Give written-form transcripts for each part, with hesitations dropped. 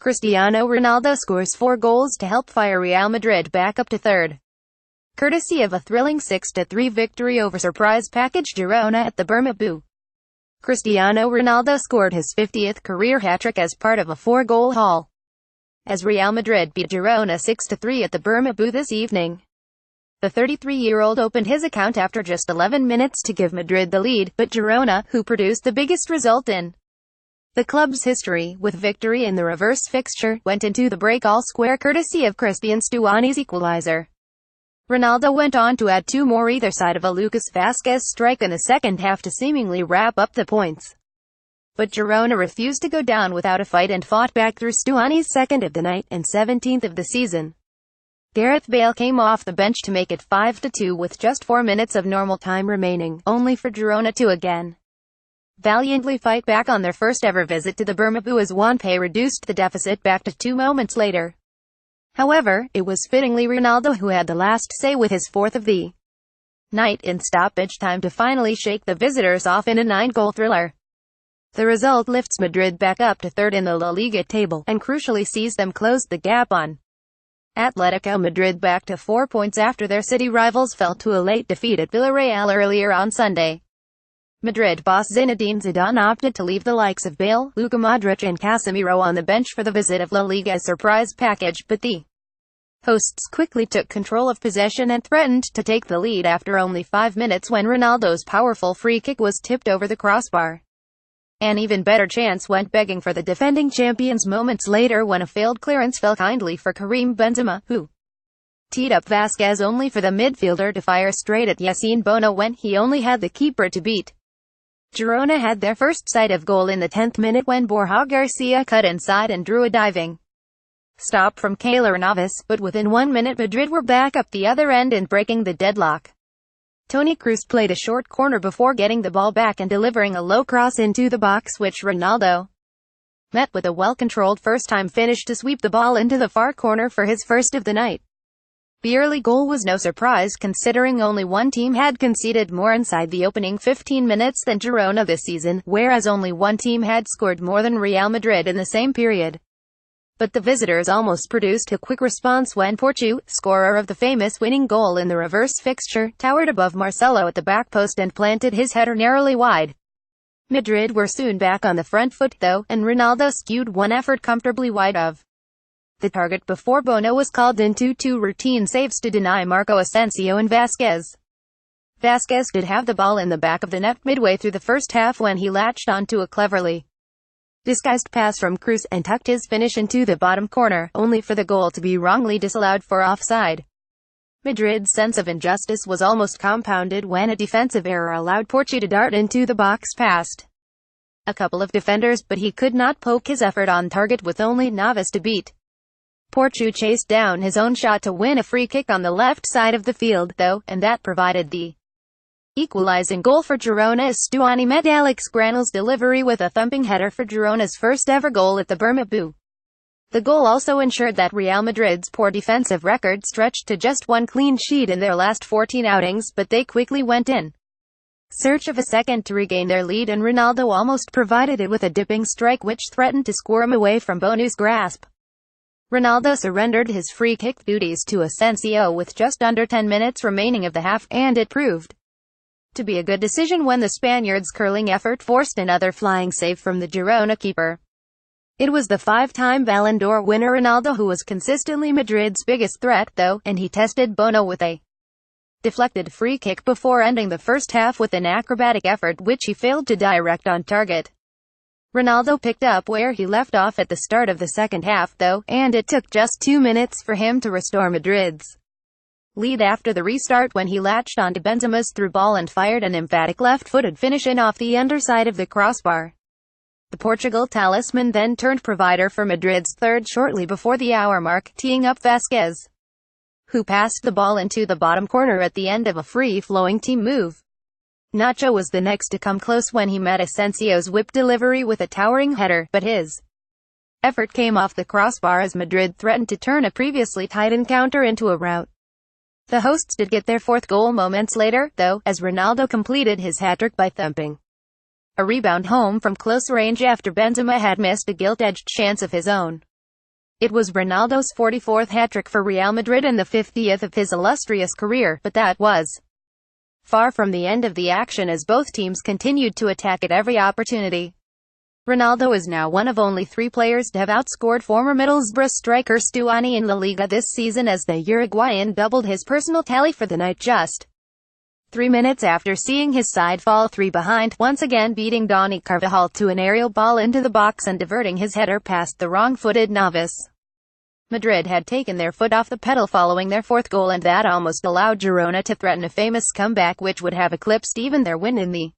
Cristiano Ronaldo scores 4 goals to help fire Real Madrid back up to third, courtesy of a thrilling 6-3 victory over surprise package Girona at the Bernabeu. Cristiano Ronaldo scored his 50th career hat-trick as part of a 4-goal haul, as Real Madrid beat Girona 6-3 at the Bernabeu this evening. The 33-year-old opened his account after just 11 minutes to give Madrid the lead, but Girona, who produced the biggest result in the club's history, with victory in the reverse fixture, went into the break all square courtesy of Cristian Stuani's equalizer. Ronaldo went on to add 2 more either side of a Lucas Vázquez strike in the second half to seemingly wrap up the points. But Girona refused to go down without a fight and fought back through Stuani's second of the night, and 17th of the season. Gareth Bale came off the bench to make it 5-2 with just 4 minutes of normal time remaining, only for Girona to again valiantly fight back on their first ever visit to the Bernabeu as Juanpe reduced the deficit back to 2 moments later. However, it was fittingly Ronaldo who had the last say with his 4th of the night in stoppage time to finally shake the visitors off in a 9-goal thriller. The result lifts Madrid back up to third in the La Liga table, and crucially sees them close the gap on Atletico Madrid back to 4 points after their city rivals fell to a late defeat at Villarreal earlier on Sunday. Madrid boss Zinedine Zidane opted to leave the likes of Bale, Luka Modric and Casemiro on the bench for the visit of La Liga's surprise package, but the hosts quickly took control of possession and threatened to take the lead after only 5 minutes when Ronaldo's powerful free kick was tipped over the crossbar. An even better chance went begging for the defending champions moments later when a failed clearance fell kindly for Karim Benzema, who teed up Vázquez only for the midfielder to fire straight at Yassine Bono when he only had the keeper to beat. Girona had their first sight of goal in the 10th minute when Borja Garcia cut inside and drew a diving stop from Keylor Navas, but within 1 minute Madrid were back up the other end and breaking the deadlock. Toni Kroos played a short corner before getting the ball back and delivering a low cross into the box which Ronaldo met with a well-controlled first-time finish to sweep the ball into the far corner for his first of the night. The early goal was no surprise considering only one team had conceded more inside the opening 15 minutes than Girona this season, whereas only one team had scored more than Real Madrid in the same period. But the visitors almost produced a quick response when Portu, scorer of the famous winning goal in the reverse fixture, towered above Marcelo at the back post and planted his header narrowly wide. Madrid were soon back on the front foot though, and Ronaldo skewed one effort comfortably wide of the target before Bono was called into 2 routine saves to deny Marco Asensio and Vázquez. Vázquez did have the ball in the back of the net midway through the first half when he latched onto a cleverly disguised pass from Kroos and tucked his finish into the bottom corner, only for the goal to be wrongly disallowed for offside. Madrid's sense of injustice was almost compounded when a defensive error allowed Portu to dart into the box past a couple of defenders, but he could not poke his effort on target with only Navas to beat. Portu chased down his own shot to win a free kick on the left side of the field, though, and that provided the equalizing goal for Girona as Stuani met Alex Granell's delivery with a thumping header for Girona's first ever goal at the Bernabeu. The goal also ensured that Real Madrid's poor defensive record stretched to just 1 clean sheet in their last 14 outings, but they quickly went in search of a second to regain their lead, and Ronaldo almost provided it with a dipping strike which threatened to squirm away from Bono's grasp. Ronaldo surrendered his free kick duties to Asensio with just under 10 minutes remaining of the half, and it proved to be a good decision when the Spaniards' curling effort forced another flying save from the Girona keeper. It was the 5-time Ballon d'Or winner Ronaldo who was consistently Madrid's biggest threat, though, and he tested Bono with a deflected free kick before ending the first half with an acrobatic effort which he failed to direct on target. Ronaldo picked up where he left off at the start of the second half, though, and it took just 2 minutes for him to restore Madrid's lead after the restart when he latched onto Benzema's through ball and fired an emphatic left-footed finish in off the underside of the crossbar. The Portugal talisman then turned provider for Madrid's third shortly before the hour mark, teeing up Vázquez, who passed the ball into the bottom corner at the end of a free-flowing team move. Nacho was the next to come close when he met Asensio's whip delivery with a towering header, but his effort came off the crossbar as Madrid threatened to turn a previously tight encounter into a rout. The hosts did get their 4th goal moments later, though, as Ronaldo completed his hat-trick by thumping a rebound home from close range after Benzema had missed a gilt-edged chance of his own. It was Ronaldo's 44th hat-trick for Real Madrid and the 50th of his illustrious career, but that was far from the end of the action as both teams continued to attack at every opportunity. Ronaldo is now one of only 3 players to have outscored former Middlesbrough striker Stuani in La Liga this season, as the Uruguayan doubled his personal tally for the night just 3 minutes after seeing his side fall 3 behind, once again beating Dani Carvajal to an aerial ball into the box and diverting his header past the wrong-footed Navas. Madrid had taken their foot off the pedal following their 4th goal, and that almost allowed Girona to threaten a famous comeback which would have eclipsed even their win in the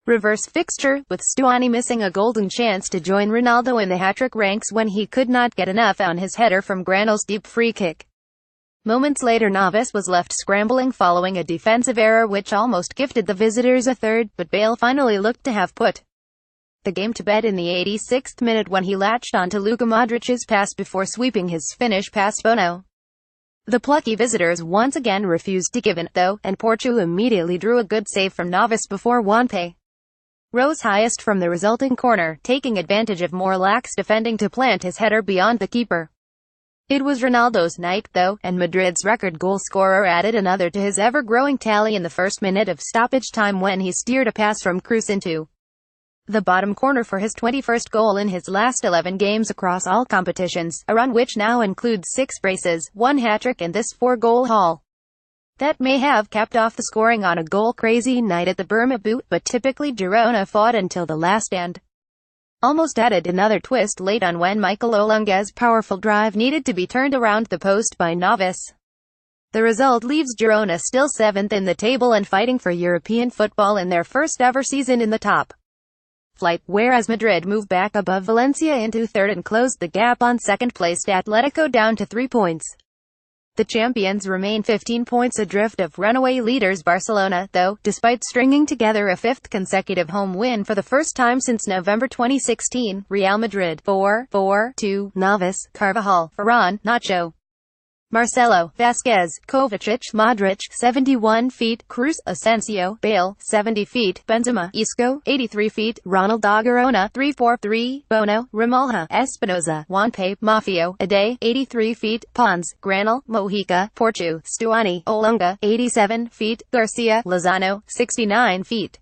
reverse fixture, with Stuani missing a golden chance to join Ronaldo in the hat-trick ranks when he could not get enough on his header from Granel's deep free kick. Moments later Navas was left scrambling following a defensive error which almost gifted the visitors a third, but Bale finally looked to have put the game to bed in the 86th minute when he latched onto Luka Modric's pass before sweeping his finish past Bono. The plucky visitors once again refused to give in, though, and Portu immediately drew a good save from Navas before Juanpe rose highest from the resulting corner, taking advantage of more lax defending to plant his header beyond the keeper. It was Ronaldo's night, though, and Madrid's record goal scorer added another to his ever-growing tally in the first minute of stoppage time when he steered a pass from Kroos into the bottom corner for his 21st goal in his last 11 games across all competitions, a run which now includes 6 braces, 1 hat-trick and this 4-goal haul. That may have capped off the scoring on a goal-crazy night at the Bernabeu, but typically Girona fought until the last and almost added another twist late on when Michael Olunga's powerful drive needed to be turned around the post by Navas. The result leaves Girona still 7th in the table and fighting for European football in their first ever season in the top flight, whereas Madrid moved back above Valencia into 3rd and closed the gap on second-placed Atletico down to 3 points. The champions remain 15 points adrift of runaway leaders Barcelona, though, despite stringing together a 5th consecutive home win for the first time since November 2016. Real Madrid 4-4-2, Navas, Carvajal, Varane, Nacho, Marcelo, Vasquez, Kovacic, Modric, 71 feet, Kroos, Asensio, Bale, 70 feet, Benzema, Isco, 83 feet, Ronaldo, Girona, 3-4-3, Bono, Ramalha, Espinoza, Juanpe, Mafio, Ade, 83 feet, Pons, Granel, Mojica, Portu, Stuani, Olunga, 87 feet, Garcia, Lozano, 69 feet.